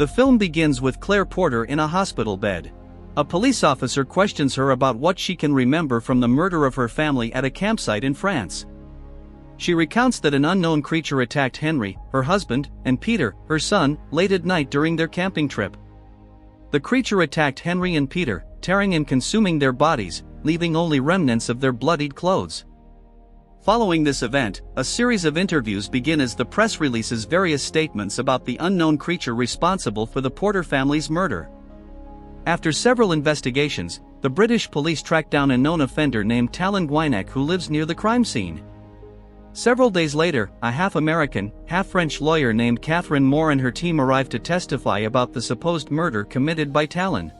The film begins with Claire Porter in a hospital bed. A police officer questions her about what she can remember from the murder of her family at a campsite in France. She recounts that an unknown creature attacked Henry, her husband, and Peter, her son, late at night during their camping trip. The creature attacked Henry and Peter, tearing and consuming their bodies, leaving only remnants of their bloodied clothes. Following this event, a series of interviews begin as the press releases various statements about the unknown creature responsible for the Porter family's murder. After several investigations, the British police track down a known offender named Talon Gwynek who lives near the crime scene. Several days later, a half-American, half-French lawyer named Catherine Moore and her team arrive to testify about the supposed murder committed by Talon.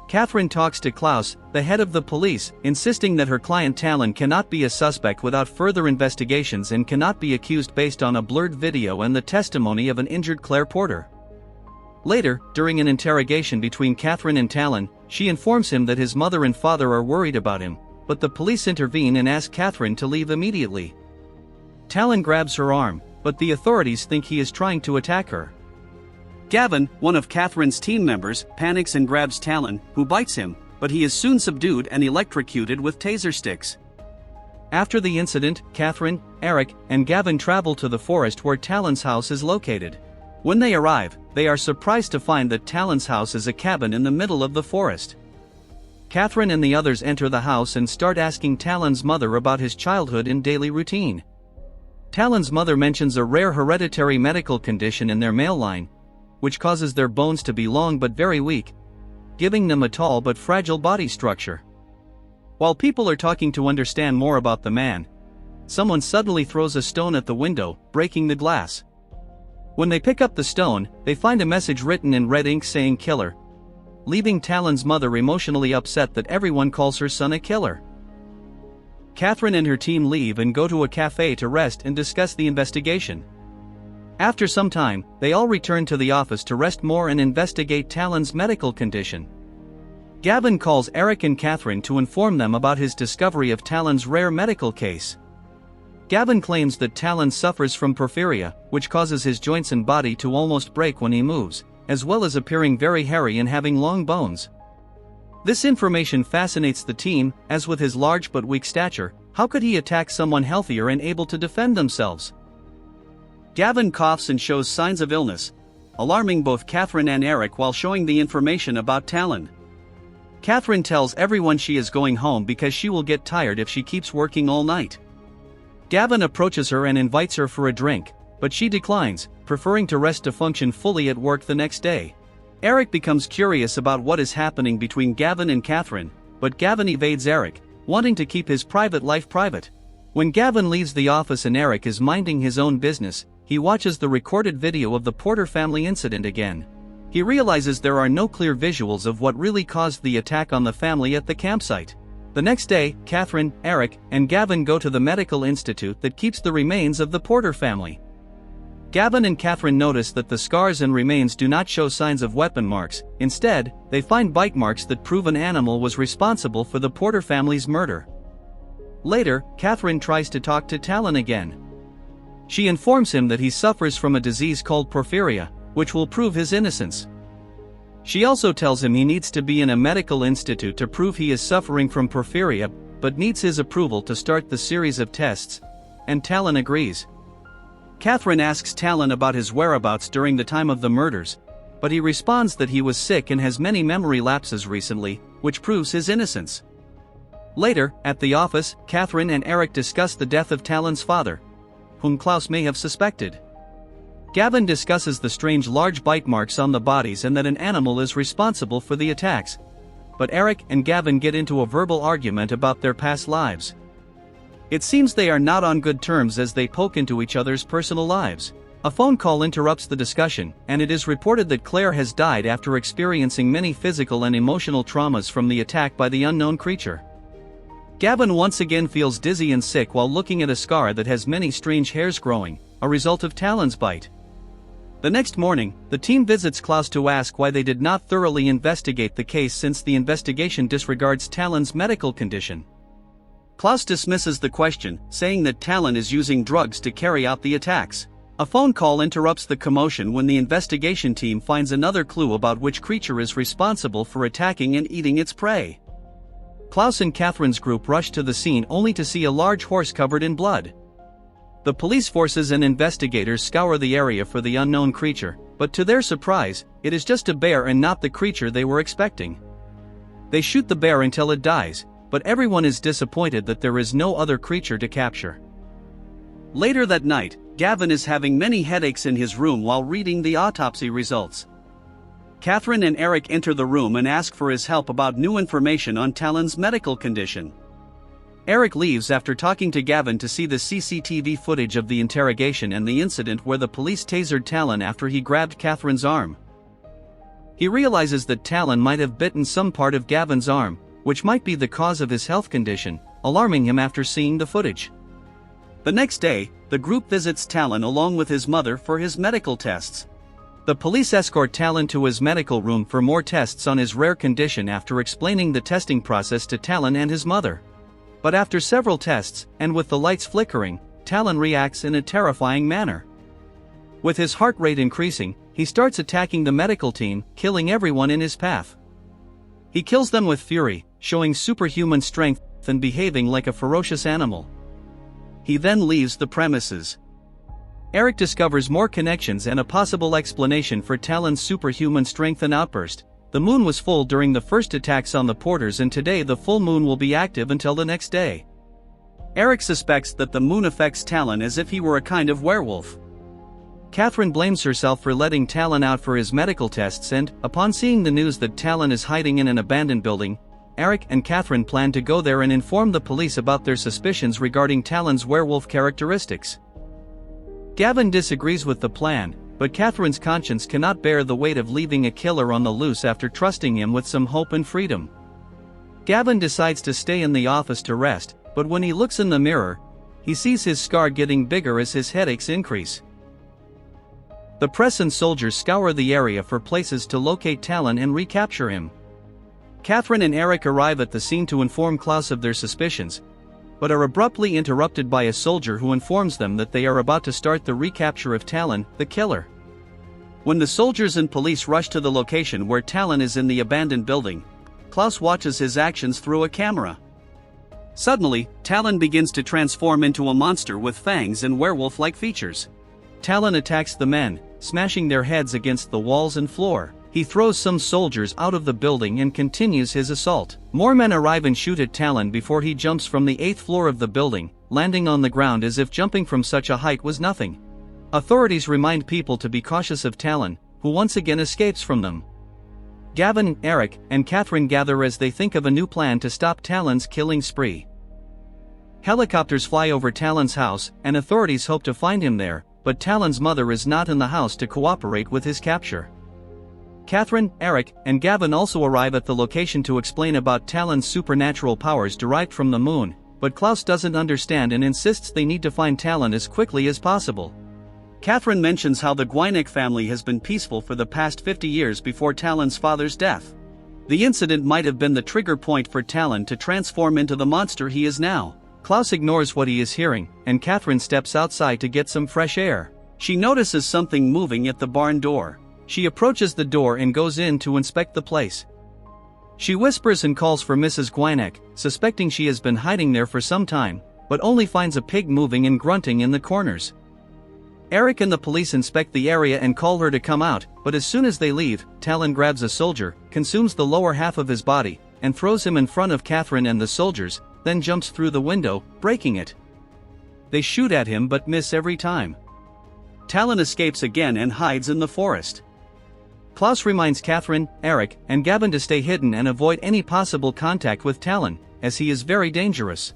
Catherine talks to Klaus, the head of the police, insisting that her client Talon cannot be a suspect without further investigations and cannot be accused based on a blurred video and the testimony of an injured Claire Porter. Later, during an interrogation between Catherine and Talon, she informs him that his mother and father are worried about him, but the police intervene and ask Catherine to leave immediately. Talon grabs her arm, but the authorities think he is trying to attack her. Gavin, one of Catherine's team members, panics and grabs Talon, who bites him, but he is soon subdued and electrocuted with taser sticks. After the incident, Catherine, Eric, and Gavin travel to the forest where Talon's house is located. When they arrive, they are surprised to find that Talon's house is a cabin in the middle of the forest. Catherine and the others enter the house and start asking Talon's mother about his childhood and daily routine. Talon's mother mentions a rare hereditary medical condition in their male line, which causes their bones to be long but very weak, giving them a tall but fragile body structure. While people are talking to understand more about the man, someone suddenly throws a stone at the window, breaking the glass. When they pick up the stone, they find a message written in red ink saying "killer," leaving Talon's mother emotionally upset that everyone calls her son a killer. Catherine and her team leave and go to a cafe to rest and discuss the investigation. After some time, they all return to the office to rest more and investigate Talon's medical condition. Gavin calls Eric and Catherine to inform them about his discovery of Talon's rare medical case. Gavin claims that Talon suffers from porphyria, which causes his joints and body to almost break when he moves, as well as appearing very hairy and having long bones. This information fascinates the team, as with his large but weak stature, how could he attack someone healthier and able to defend themselves? Gavin coughs and shows signs of illness, alarming both Catherine and Eric while showing the information about Talon. Catherine tells everyone she is going home because she will get tired if she keeps working all night. Gavin approaches her and invites her for a drink, but she declines, preferring to rest to function fully at work the next day. Eric becomes curious about what is happening between Gavin and Catherine, but Gavin evades Eric, wanting to keep his private life private. When Gavin leaves the office and Eric is minding his own business, he watches the recorded video of the Porter family incident again. He realizes there are no clear visuals of what really caused the attack on the family at the campsite. The next day, Catherine, Eric, and Gavin go to the medical institute that keeps the remains of the Porter family. Gavin and Catherine notice that the scars and remains do not show signs of weapon marks. Instead, they find bite marks that prove an animal was responsible for the Porter family's murder. Later, Catherine tries to talk to Talon again. She informs him that he suffers from a disease called porphyria, which will prove his innocence. She also tells him he needs to be in a medical institute to prove he is suffering from porphyria, but needs his approval to start the series of tests, and Talon agrees. Catherine asks Talon about his whereabouts during the time of the murders, but he responds that he was sick and has many memory lapses recently, which proves his innocence. Later, at the office, Catherine and Eric discuss the death of Talon's father, whom Klaus may have suspected. Gavin discusses the strange large bite marks on the bodies and that an animal is responsible for the attacks. But Eric and Gavin get into a verbal argument about their past lives. It seems they are not on good terms as they poke into each other's personal lives. A phone call interrupts the discussion, and it is reported that Claire has died after experiencing many physical and emotional traumas from the attack by the unknown creature. Gavin once again feels dizzy and sick while looking at a scar that has many strange hairs growing, a result of Talon's bite. The next morning, the team visits Klaus to ask why they did not thoroughly investigate the case since the investigation disregards Talon's medical condition. Klaus dismisses the question, saying that Talon is using drugs to carry out the attacks. A phone call interrupts the commotion when the investigation team finds another clue about which creature is responsible for attacking and eating its prey. Klaus and Catherine's group rush to the scene only to see a large horse covered in blood. The police forces and investigators scour the area for the unknown creature, but to their surprise, it is just a bear and not the creature they were expecting. They shoot the bear until it dies, but everyone is disappointed that there is no other creature to capture. Later that night, Gavin is having many headaches in his room while reading the autopsy results. Catherine and Eric enter the room and ask for his help about new information on Talon's medical condition. Eric leaves after talking to Gavin to see the CCTV footage of the interrogation and the incident where the police tasered Talon after he grabbed Catherine's arm. He realizes that Talon might have bitten some part of Gavin's arm, which might be the cause of his health condition, alarming him after seeing the footage. The next day, the group visits Talon along with his mother for his medical tests. The police escort Talon to his medical room for more tests on his rare condition after explaining the testing process to Talon and his mother. But after several tests, and with the lights flickering, Talon reacts in a terrifying manner. With his heart rate increasing, he starts attacking the medical team, killing everyone in his path. He kills them with fury, showing superhuman strength and behaving like a ferocious animal. He then leaves the premises. Eric discovers more connections and a possible explanation for Talon's superhuman strength and outburst. The moon was full during the first attacks on the porters, and today the full moon will be active until the next day. Eric suspects that the moon affects Talon as if he were a kind of werewolf. Catherine blames herself for letting Talon out for his medical tests, and, upon seeing the news that Talon is hiding in an abandoned building, Eric and Catherine plan to go there and inform the police about their suspicions regarding Talon's werewolf characteristics. Gavin disagrees with the plan, but Catherine's conscience cannot bear the weight of leaving a killer on the loose after trusting him with some hope and freedom. Gavin decides to stay in the office to rest, but when he looks in the mirror, he sees his scar getting bigger as his headaches increase. The press and soldiers scour the area for places to locate Talon and recapture him. Catherine and Eric arrive at the scene to inform Klaus of their suspicions, but are abruptly interrupted by a soldier who informs them that they are about to start the recapture of Talon, the killer. When the soldiers and police rush to the location where Talon is in the abandoned building, Klaus watches his actions through a camera. Suddenly, Talon begins to transform into a monster with fangs and werewolf-like features. Talon attacks the men, smashing their heads against the walls and floor. He throws some soldiers out of the building and continues his assault. More men arrive and shoot at Talon before he jumps from the 8th floor of the building, landing on the ground as if jumping from such a height was nothing. Authorities remind people to be cautious of Talon, who once again escapes from them. Gavin, Eric, and Catherine gather as they think of a new plan to stop Talon's killing spree. Helicopters fly over Talon's house, and authorities hope to find him there, but Talon's mother is not in the house to cooperate with his capture. Catherine, Eric, and Gavin also arrive at the location to explain about Talon's supernatural powers derived from the moon, but Klaus doesn't understand and insists they need to find Talon as quickly as possible. Catherine mentions how the Gwynech family has been peaceful for the past 50 years before Talon's father's death. The incident might have been the trigger point for Talon to transform into the monster he is now. Klaus ignores what he is hearing, and Catherine steps outside to get some fresh air. She notices something moving at the barn door. She approaches the door and goes in to inspect the place. She whispers and calls for Mrs. Gwynech, suspecting she has been hiding there for some time, but only finds a pig moving and grunting in the corners. Eric and the police inspect the area and call her to come out, but as soon as they leave, Talon grabs a soldier, consumes the lower half of his body, and throws him in front of Catherine and the soldiers, then jumps through the window, breaking it. They shoot at him but miss every time. Talon escapes again and hides in the forest. Klaus reminds Catherine, Eric, and Gavin to stay hidden and avoid any possible contact with Talon, as he is very dangerous.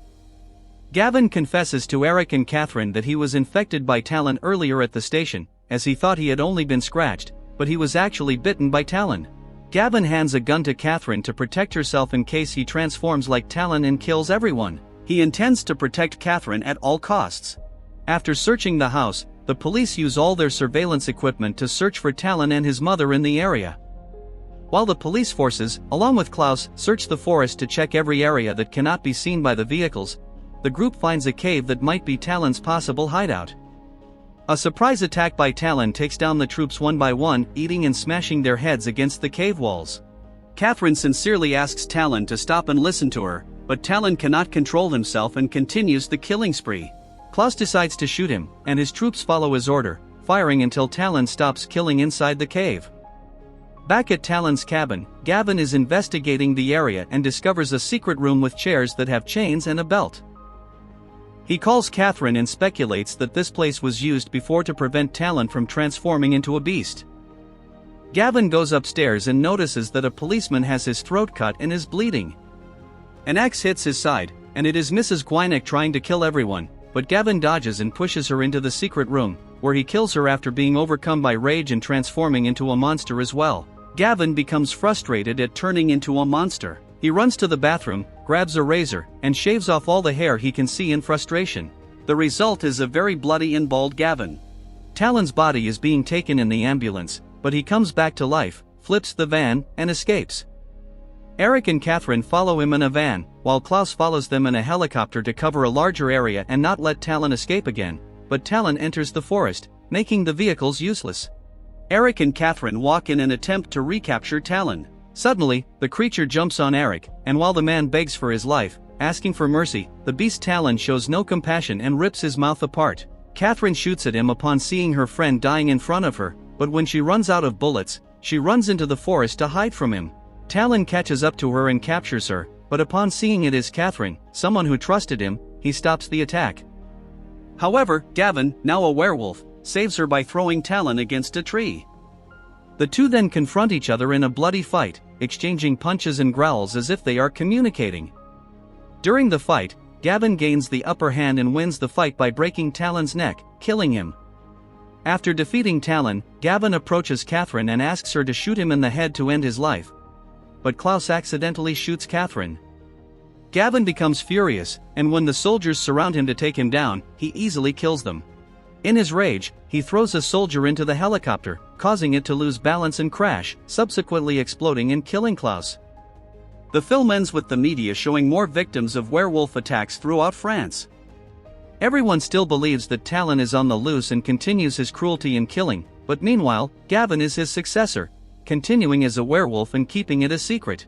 Gavin confesses to Eric and Catherine that he was infected by Talon earlier at the station, as he thought he had only been scratched, but he was actually bitten by Talon. Gavin hands a gun to Catherine to protect herself in case he transforms like Talon and kills everyone. He intends to protect Catherine at all costs. After searching the house, the police use all their surveillance equipment to search for Talon and his mother in the area. While the police forces, along with Klaus, search the forest to check every area that cannot be seen by the vehicles, the group finds a cave that might be Talon's possible hideout. A surprise attack by Talon takes down the troops one by one, eating and smashing their heads against the cave walls. Catherine sincerely asks Talon to stop and listen to her, but Talon cannot control himself and continues the killing spree. Klaus decides to shoot him, and his troops follow his order, firing until Talon stops killing inside the cave. Back at Talon's cabin, Gavin is investigating the area and discovers a secret room with chairs that have chains and a belt. He calls Catherine and speculates that this place was used before to prevent Talon from transforming into a beast. Gavin goes upstairs and notices that a policeman has his throat cut and is bleeding. An axe hits his side, and it is Mrs. Gwyneth trying to kill everyone, but Gavin dodges and pushes her into the secret room, where he kills her after being overcome by rage and transforming into a monster as well. Gavin becomes frustrated at turning into a monster. He runs to the bathroom, grabs a razor, and shaves off all the hair he can see in frustration. The result is a very bloody and bald Gavin. Talon's body is being taken in the ambulance, but he comes back to life, flips the van, and escapes. Eric and Catherine follow him in a van, while Klaus follows them in a helicopter to cover a larger area and not let Talon escape again, but Talon enters the forest, making the vehicles useless. Eric and Catherine walk in an attempt to recapture Talon. Suddenly, the creature jumps on Eric, and while the man begs for his life, asking for mercy, the beast Talon shows no compassion and rips his mouth apart. Catherine shoots at him upon seeing her friend dying in front of her, but when she runs out of bullets, she runs into the forest to hide from him. Talon catches up to her and captures her, but upon seeing it is Catherine, someone who trusted him, he stops the attack. However, Gavin, now a werewolf, saves her by throwing Talon against a tree. The two then confront each other in a bloody fight, exchanging punches and growls as if they are communicating. During the fight, Gavin gains the upper hand and wins the fight by breaking Talon's neck, killing him. After defeating Talon, Gavin approaches Catherine and asks her to shoot him in the head to end his life. But Klaus accidentally shoots Catherine. Gavin becomes furious, and when the soldiers surround him to take him down, he easily kills them. In his rage, he throws a soldier into the helicopter, causing it to lose balance and crash, subsequently exploding and killing Klaus. The film ends with the media showing more victims of werewolf attacks throughout France. Everyone still believes that Talon is on the loose and continues his cruelty and killing, but meanwhile, Gavin is his successor, continuing as a werewolf and keeping it a secret.